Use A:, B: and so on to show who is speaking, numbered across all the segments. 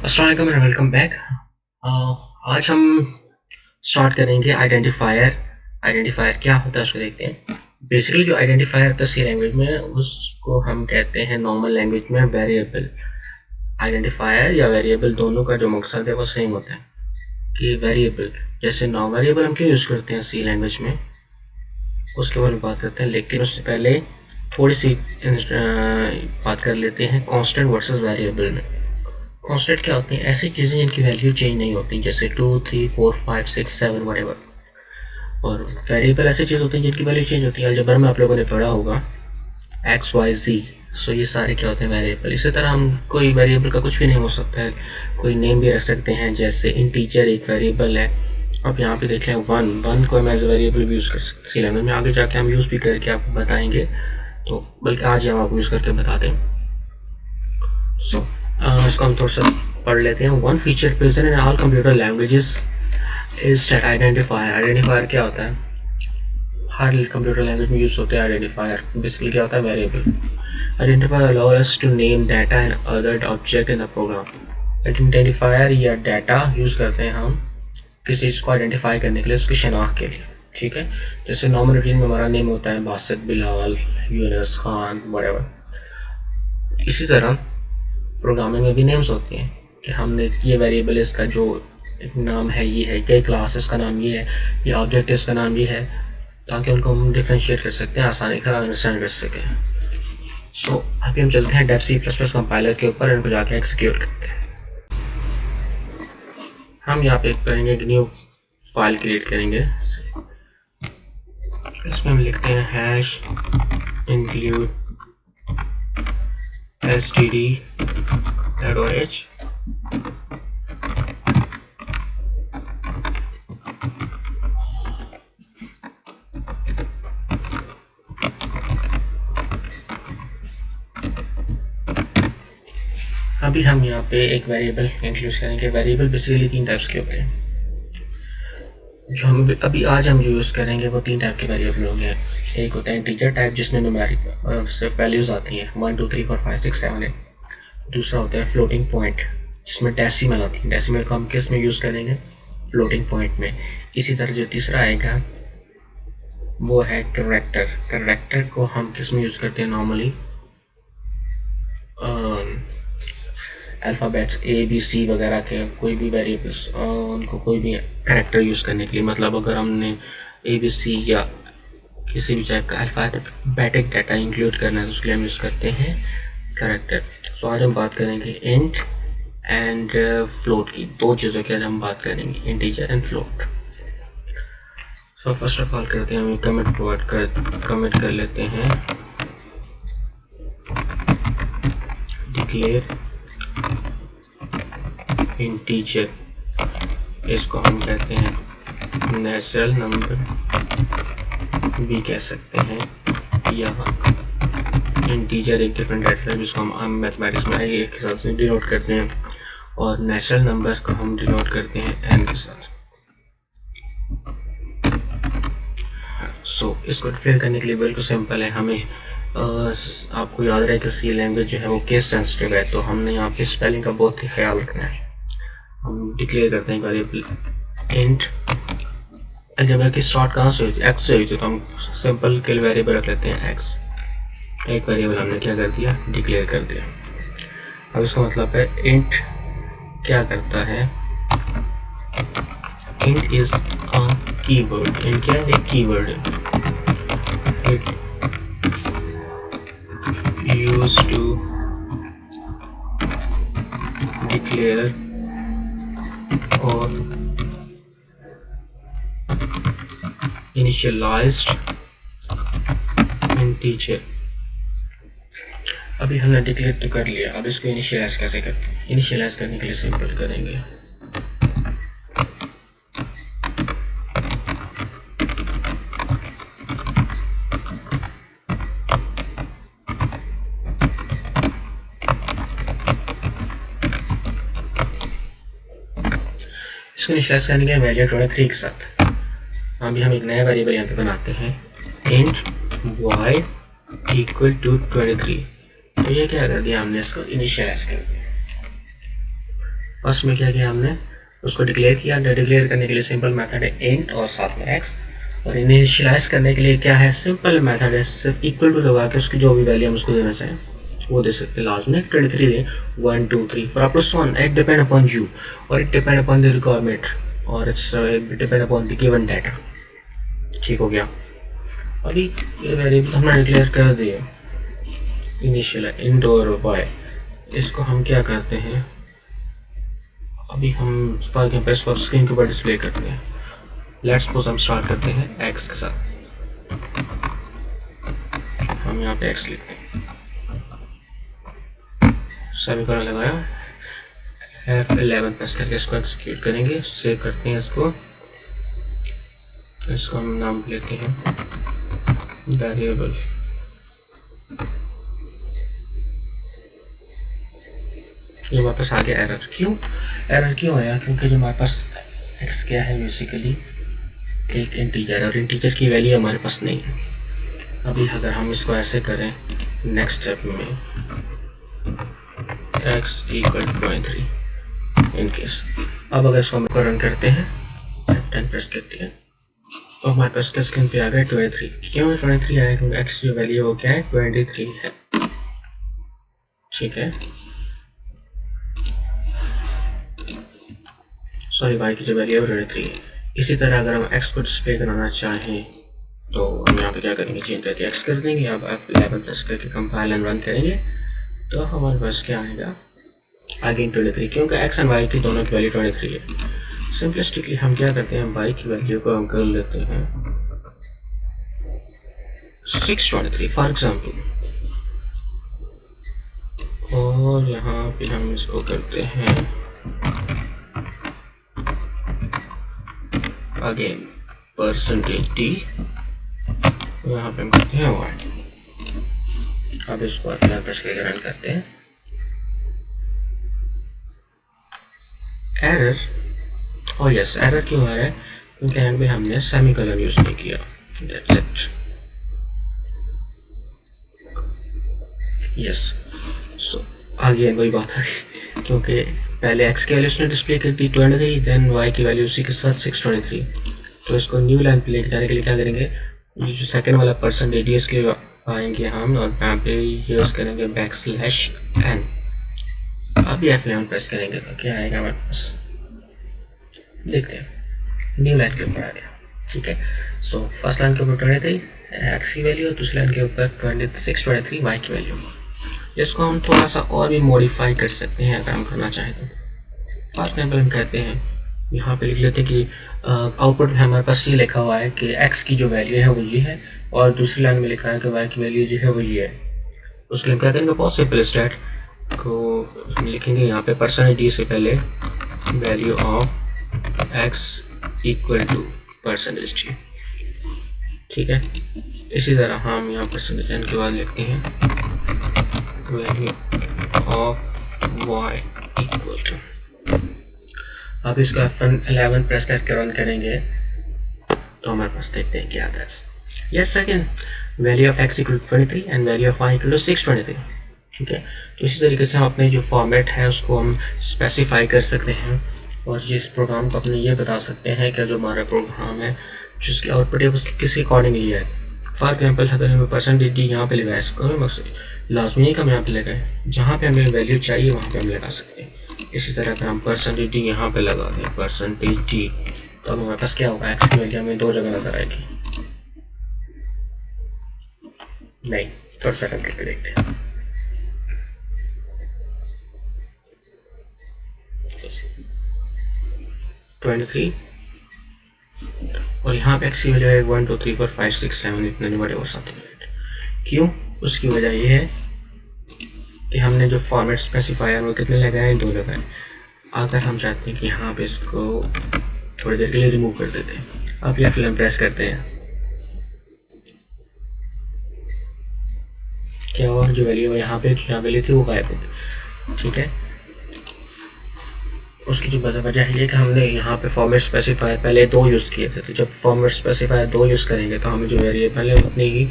A: अस्सलाम वालेकुम and welcome back. आज हम स्टार्ट करेंगे आइडेंटिफायर। आइडेंटिफायर क्या होता है उसको देखते हैं। बेसिकली जो आइडेंटिफायर होता है सी लैंग्वेज में उसको हम कहते हैं नॉर्मल लैंग्वेज में वेरिएबल। आइडेंटिफायर या वेरिएबल दोनों का जो मकसद है वो सेम होता है कि वेरिएबल, जैसे नॉन वेरिएबल हम क्यों यूज़ करते हैं सी लैंग्वेज में, उसके बारे में बात करते हैं। लेकिन उससे पहले थोड़ी सी बात कर लेते हैं कॉन्स्टेंट वर्सेस वेरिएबल में। कॉन्स्टेंट क्या होती हैं? ऐसी चीज़ें जिनकी वैल्यू चेंज नहीं होती, जैसे 2, 3, 4, 5, 6, 7 वटेवर। और वेरिएबल ऐसी चीज़ होती हैं जिनकी वैल्यू चेंज होती है। अलजेब्रा में आप लोगों ने पढ़ा होगा एक्स वाई जी। सो ये सारे क्या होते हैं? वेरिएबल। इसी तरह हम कोई वेरिएबल का कुछ भी नहीं हो सकता है, कोई नेम भी रख सकते हैं, जैसे इंटीजर एक वेरिएबल है। अब यहाँ पे देख लें वन को हम एज ए वेरिएबल भी यूज़ कर सकते हैं सी लैंग्वेज में। आगे जाके हम यूज़ भी करके आपको बताएंगे, तो बल्कि आज ही हम आपको यूज़ करके बताते हैं। सो इसको हम थोड़ा सा पढ़ लेते हैं। One feature present in all computer languages is that identifier. Identifier क्या होता है? हर कंप्यूटर लैंग्वेज में यूज़ होता है आइडेंटिफायर। बेसिकली क्या होता है? Variable. Identifier allow us to name data and other object in the program. Identifier या डाटा यूज़ करते हैं हम किसी चीज़ को आइडेंटिफाई करने के लिए, उसकी शनाख्त के लिए। ठीक है, जैसे नॉर्मल रूटीन में हमारा नेम होता है बासित, बिलाल, यूनुस, खान, वटेवर। इसी तरह प्रोग्रामिंग में भी नेम्स होती हैं कि हमने ये वेरिएबल इसका जो एक नाम है ये है, कई क्लास इसका नाम ये है, ये ऑब्जेक्ट इसका नाम ये है, ताकि उनको हम डिफ्रेंशिएट कर सकते हैं, आसानी का अंडरस्टैंड कर सकें। सो अभी हम चलते हैं डेव C++ कंपाइलर के ऊपर, इनको जाके एक्सिक्यूट करते हैं। हम यहाँ पे करेंगे एक न्यू फाइल क्रिएट करेंगे। इसमें हम लिखते हैं हैश इंक्लूड std.h। अभी हम यहाँ पे एक वेरिएबल इंक्लूड करेंगे। वेरिएबल बेसिकली 3 टाइप्स के होते हैं। जो हम अभी आज हम यूज़ करेंगे वो 3 टाइप के वेरिएबल होंगे। एक होता है इंटीजर टाइप जिसमें न्यूमेरिक से वैल्यूज़ आती हैं 1, 2, 3, 4, 5, 6, 7, 8। दूसरा होता है फ्लोटिंग पॉइंट जिसमें डेसिमल आती है। डेसिमल को हम किस में यूज़ करेंगे? फ्लोटिंग पॉइंट में। इसी तरह जो तीसरा आएगा वो है कैरेक्टर। कैरेक्टर को हम किस में यूज़ करते हैं? नॉर्मली अल्फ़ाबेट्स ABC वगैरह के कोई भी वेरिएबल्स, उनको कोई भी कैरेक्टर यूज़ करने के लिए, मतलब अगर हमने ABC या किसी भी टाइप का अल्फ़ाबेटिक डाटा इंक्लूड करना है तो उसके लिए हम यूज़ करते हैं कैरेक्टर। तो आज हम बात करेंगे इंट एंड फ्लोट की, 2 चीज़ों की आज हम बात करेंगे, integer and float. So first of all करते हैं हम कमेंट कर लेते हैं डिक्लेयर इंटीजर। इसको हम कहते हैं नेचुरल नंबर भी कह सकते हैं, या इंटीजर एक डिफरेंट डाटा है जिसको हम मैथमेटिक्स में एक के साथ डिनोट करते हैं, और नेचुरल नंबर को हम डिनोट करते हैं n के साथ। सो इसको डिक्लेयर करने के लिए बिल्कुल सिंपल है। हमें आपको याद रहे कि सी लैंग्वेज जो है वो केस सेंसिटिव है, तो हमने यहाँ पे स्पेलिंग का बहुत ही ख्याल रखना है। हम डिक्लेयर करते हैं वेरिएबल इंट। अलजेब्रा की स्टार्ट कहाँ से हुई थी? एक्स से हुई थी, तो हम सिंपल के लिए वेरिएबल रख लेते हैं एक्स। एक वेरिएबल हमने क्या कर दिया? डिक्लेयर कर दिया। अब इसका मतलब है इंट क्या करता है? Int is a keyword. Int क्या है? एक कीवर्ड है। इट यूज्ड टू डिक्लेयर और इनिशियलाइज्ड इंटीजर। अभी हमने डिक्लेयर तो कर लिया, अब इसको इनिशियलाइज कैसे करते हैं? इनिशियलाइज करने के लिए सिंपल करेंगे इसको इनिशियलाइज करने के लिए वैल्यू 23 के साथ अभी हम एक नया वेरिएबल यहाँ पे बनाते हैं इंट y इक्वल टू 23। तो ये क्या कर दिया हमने? इसको इनिशियलाइज कर दिया। फर्स्ट में क्या किया हमने, उसको डिक्लेयर किया। डिक्लेयर करने के लिए सिंपल मेथड है इंट और साथ में एक्स, और इनिशियलाइज करने के लिए क्या है, सिंपल मेथड है, सिर्फ इक्वल टू लगा के उसकी जो भी वैल्यू हम उसको देना चाहें वो दे सकते हैं। लास्ट में 23 they 1 2 3 four up to so on, it depend upon you और it depend upon the requirement और it's depend upon the given data. ठीक हो गया। अभी ये वेरिएबल हमने डिक्लेयर कर दिए इनिशियल इंट और वाई। इसको हम क्या करते हैं, अभी हम स्क्रीन के ऊपर डिस्प्ले करते हैं। लेट्स सपोज हम स्टार्ट करते हैं एक्स के साथ। हम यहाँ पे एक्स लिखते हैं, सेमीकोलन लगाया, F11 प्रेस करके इसको एक्सिक्यूट करेंगे, सेव करते हैं इसको हम नाम लेते हैं वेरिएबल। ये वापस आ गया एरर। एरर क्यों आया? क्योंकि जो हमारे पास एक्स क्या है बेसिकली एक इंटीजर, और इंटीजर की वैल्यू हमारे पास नहीं है। अभी अगर हम इसको ऐसे करें नेक्स्ट स्टेप में x इक्वल 0.3 इन केस, अब अगर इसको हम रन करते हैं F10 प्रेस करते हैं तो हमारे पास का स्क्रीन पे आ गया 23। क्यों 23 आया? क्योंकि x की वैल्यू हो क्या है 23 है। ठीक है, सॉरी y की जो वैल्यू है 23 है। इसी तरह अगर हम x को डिस्प्ले कराना चाहें तो हम यहाँ पे क्या करेंगे, चेंज करके x कर देंगे। अब F11 प्रेस करके कंपाइल एंड रन करेंगे तो हमारे पास क्या आएगा अगेन 23, क्योंकि x एंड y की दोनों की वैल्यू 23 है। सिंपलिस्टिकली हम क्या करते हैं, y की वैल्यू को हम कर लेते हैं 623 फॉर एग्जाम्पल, और यहाँ पे हम इसको करते हैं अगेन %d, यहाँ पे हम करते हैं y। अब इसको अपना प्रेस करके रन करते हैं। एरर, और यस एरर क्यों आ रहा है? क्योंकि एंड में हमने सेमीकोलन यूज नहीं किया। That's it. Yes, so again वही बात आ गई, क्योंकि पहले x की वैल्यू उसने डिस्प्ले कर दी 23, देन y की वैल्यू उसी के साथ 623। तो इसको न्यू लाइन पे लेके जाने के लिए क्या करेंगे, ये जो सेकंड वाला पर्सन रेडियस के आएंगे हम, और यहाँ पे यूज करेंगे \n। अभी F11 प्रेस करेंगे तो क्या आएगा हमारे पास, देखते हैं न्यू लाइन के ऊपर आ गया। ठीक है, सो फर्स्ट लाइन के ऊपर 23 x की वैल्यू, दूसरी लाइन के ऊपर 623 y की वैल्यू। इसको हम थोड़ा सा और भी मॉडिफाई कर सकते हैं अगर हम करना चाहें तो। फर्स्ट एग्जाम्पल हम कहते हैं, यहाँ पे लिख लेते हैं कि आउटपुट में हमारे पास ये लिखा हुआ है कि x की जो वैल्यू है वो ये है, और दूसरी लाइन में लिखा है कि y की वैल्यू जो है वो ये है। उसके लिए क्या करेंगे, बहुत सिंपल स्टेट को लिखेंगे यहाँ पे %d से पहले value of x equal to %d। ठीक है, इसी तरह हम यहाँ %n के बाद लिखते हैं value of y equal to. अब इसका F11 प्रेस करके रन करेंगे तो हमारे पास देखते हैं क्या आता है। Yes, second value of x equal 23 and value of y equal to 623। ठीक है, तो इसी तरीके से हम अपने जो फॉर्मेट है उसको हम स्पेसिफाई कर सकते हैं, और जिस प्रोग्राम को अपने ये बता सकते हैं कि जो हमारा प्रोग्राम है जिसकी आउटपुट है उसकी किसी अकॉर्डिंगली है। फॉर एग्जाम्पल अगर हमें %d यहाँ पे लगाए, इसको लाजमी नहीं कि हम यहाँ पे लगाएं, जहाँ पे हमें वैल्यू चाहिए वहाँ पे हम लगा सकते हैं। इसी तरह अगर हम %d यहाँ पे लगा दें %d, तो अब हमारे पास क्या होगा, x की वैल्यू हमें दो जगह नजर आएगी। नहीं, थोड़ा सा करके देखते हैं। (23) और यहाँ पे x की वैल्यू है 1 2 3 4 5 6 7 इतने बड़े और समथिंग। क्यों? उसकी वजह ये है कि हमने जो फॉर्मेट स्पेसिफायर वो कितने लगाए, दो लगाए। अगर हम चाहते हैं कि यहाँ पे इसको थोड़ी देर के लिए रिमूव कर देते हैं, अब ये फिल्म प्रेस करते हैं, क्या हुआ, जो वैल्यू यहाँ पे वैल्यू थी वो गायब हो गई। ठीक है, उसकी जो वजह है कि हमने यहाँ पे फॉर्मेट स्पेसिफायर पहले दो यूज़ किए थे, तो जब फॉर्मेट स्पेसिफायर दो यूज़ करेंगे तो हमें जो वेरिएबल है उतनी ही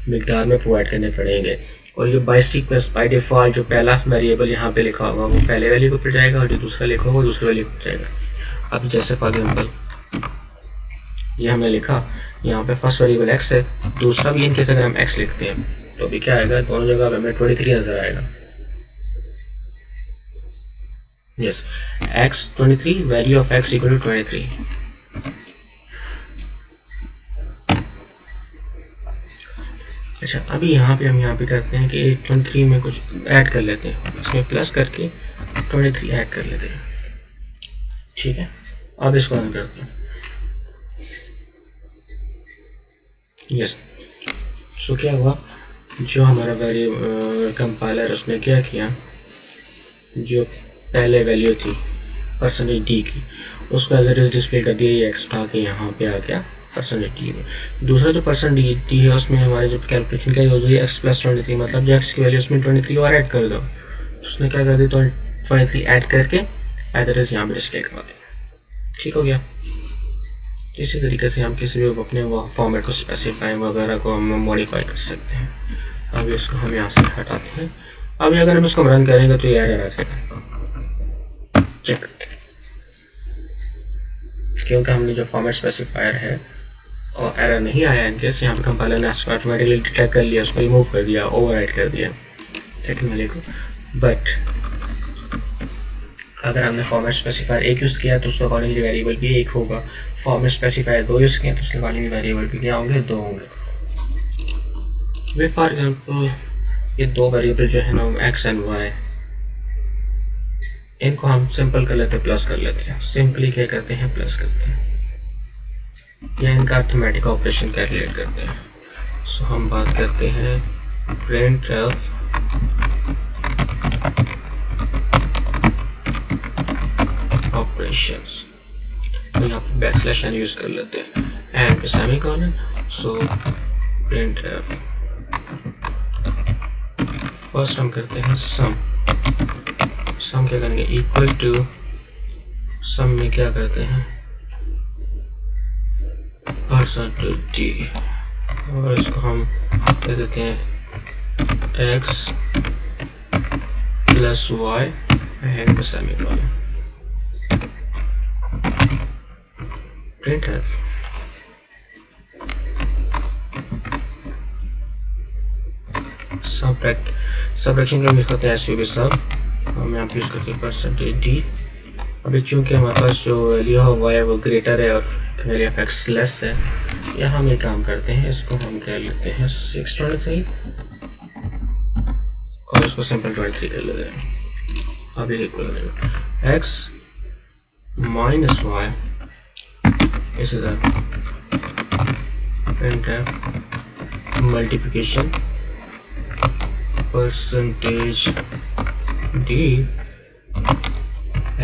A: मिकदार में प्रोवाइड करने पड़ेंगे। और ये बाई सीक्वेंस बाई डिफ़ॉल्ट जो पहला वेरिएबल यहाँ पे लिखा होगा वो पहले वैल्यू को फिर जाएगा, और जो दूसरा लिखा होगा वो दूसरे वैल्यू को जाएगा। अब जैसे फॉर एग्जाम्पल ये हमने लिखा, यहाँ पे फर्स्ट वेरिएबल x है, दूसरा भी इनकेस अगर हम x लिखते हैं तो अभी क्या आएगा, दोनों जगह हमें 23 नज़र आएगा। Yes, x 23, value of x equal to 23। अच्छा, अभी यहाँ पे हम यहाँ पे करते हैं कि 23 में कुछ ऐड कर लेते हैं, इसमें प्लस करके 23 ऐड कर लेते हैं। ठीक है, अब इसको रन करते हैं। यस, सो क्या हुआ, जो हमारा वैल्यू कंपाइलर उसने क्या किया, जो पहले वैल्यू थी %d की उसको एज इट इज डिस्प्ले कर दिया, ये एक्स उठा के यहाँ पे आ गया %d में। दूसरा जो %d है उसमें हमारे जो कैलकुलेशन का यूज हुई x + 23, मतलब जो x की वैल्यू उसमें 23 और ऐड कर दो, तो उसने क्या कर दिया, तो 23 ऐड करके एज इट इज यहाँ पे डिस्प्ले करवा दिया। ठीक हो गया। इसी तरीके से हम किसी भी अपने फॉर्मेट को स्पेसिफाई वगैरह को हम मॉडिफाई कर सकते हैं। अभी इसको हम यहाँ से हटाते हैं। अभी अगर हम इसको रन करेंगे तो ये एरर आ जाएगा, चेक क्योंकि हमने जो फॉर्मेट स्पेसिफायर है और एरर नहीं आया इनकेस, यहाँ पे कंपाइलर ने ऑटोमेटिकली डिटेक्ट कर लिया, उसको रिमूव कर दिया, ओवरराइड कर दिया सेकंड वैल्यू को। बट अगर हमने फॉर्मेट स्पेसिफायर 1 यूज़ किया तो उसके अकॉर्डिंगली वेरिएबल भी 1 होगा, फॉर्मेट स्पेसिफायर 2 यूज़ किया तो उसके अकॉर्डिंगली वेरिएबल भी क्या होंगे, 2 होंगे। वे फॉर एग्जाम्पल ये 2 वेरिएबल जो है ना x एंड y, इनको हम सिंपल कर लेते हैं, प्लस कर लेते हैं। सिंपली क्या करते हैं, प्लस करते हैं या इनका अर्थमेटिक ऑपरेशन कैलकुलेट करते हैं। सो हम बात करते हैं printf ऑपरेशंस, तो यहाँ पे बैकस्लैश n यूज़ कर लेते हैं and semicolon. So printf first हम करते हैं सम क्या करेंगे, इक्वल टू सम में क्या करते हैं %d, और इसको हम दे देते हैं x + y and semicolon. printf subtraction का लिखते हैं एस यू बी सब, हम यहाँ पे यूज़ करते हैं %d। अभी चूँकि हमारे पास जो वैल्यू हुआ है वो ग्रेटर है और वैल्यू ऑफ x लेस है, या हम एक काम करते हैं, इसको हम कह लेते हैं 623 और इसको सिंपल 23 कर लेते हैं। अभी इक्वल x - y इस printf multiplication %d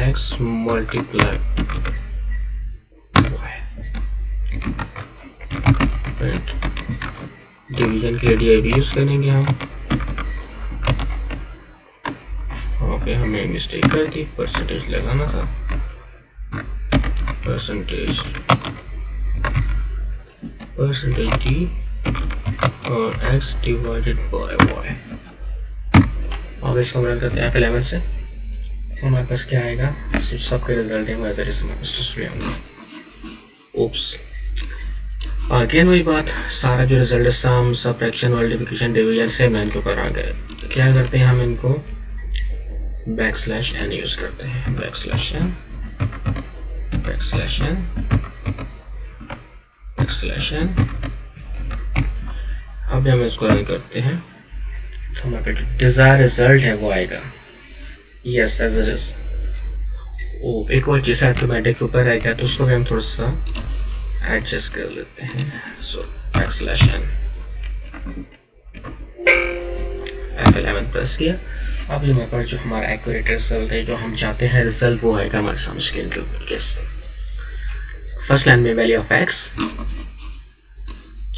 A: x multiply y। Division के लिए DIV यूज करेंगे हम। ओके, हमने मिस्टेक कर दी, परसेंटेज लगाना था, परसेंटेज d और x डिवाइडेड बाय y। अब इसको रन करते हैं F11 से, तो हमारे पास क्या आएगा, सबके रिजल्ट है वैसे डिस्प्ले होंगे। ओप्स, अगेन वही बात, सारा जो रिजल्ट है सम सबट्रैक्शन मल्टीप्लिकेशन डिवीजन से मैन के ऊपर आ गए। क्या करते हैं हम इनको बैकस्लैश n यूज़ करते हैं, बैकस्लैश n। अब हम इसको रन करते हैं तो हमारे डिज़ायर रिजल्ट है वो आएगा, यस एज इट इज। ओ, एक और चीज़ ऑटोमेटिक के ऊपर आएगा तो उसको भी हम थोड़ा सा एडजस्ट कर लेते हैं। सो बैकस्लैश n F11 प्रेस किया। अब यहाँ पर जो हमारा एक्यूरेट रिजल्ट है, जो हम चाहते हैं रिजल्ट, वो आएगा हमारे सामने स्क्रीन के ऊपर। यस, फर्स्ट लाइन में वैल्यू ऑफ x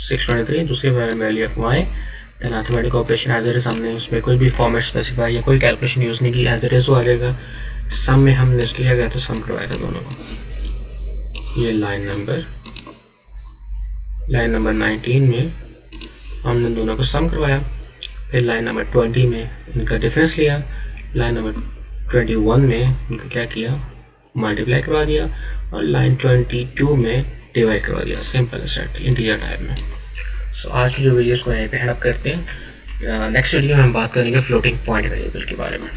A: 623, दूसरी value of y, then arithmetic operation as it is. हमने उसमें कोई भी फॉर्मेट स्पेसिफाई या कोई कैलकुलेशन यूज़ नहीं की, एज इट इज वो आ जाएगा। सम में हमने इसको किया गया तो सम करवाया था दोनों को। ये लाइन नंबर 19 में हमने दोनों को सम करवाया, फिर लाइन नंबर 20 में इनका डिफरेंस लिया, लाइन नंबर 21 में इनका क्या किया, मल्टीप्लाई करवा दिया, और लाइन 22 में डिवाइड करवा दिया, सिंपल सेट इंटीजर टाइप में। सो आज की जो वीडियोस को यहीं पे एंड अप करते हैं। नेक्स्ट वीडियो में हम बात करेंगे फ्लोटिंग पॉइंट वेरिएबल के बारे में।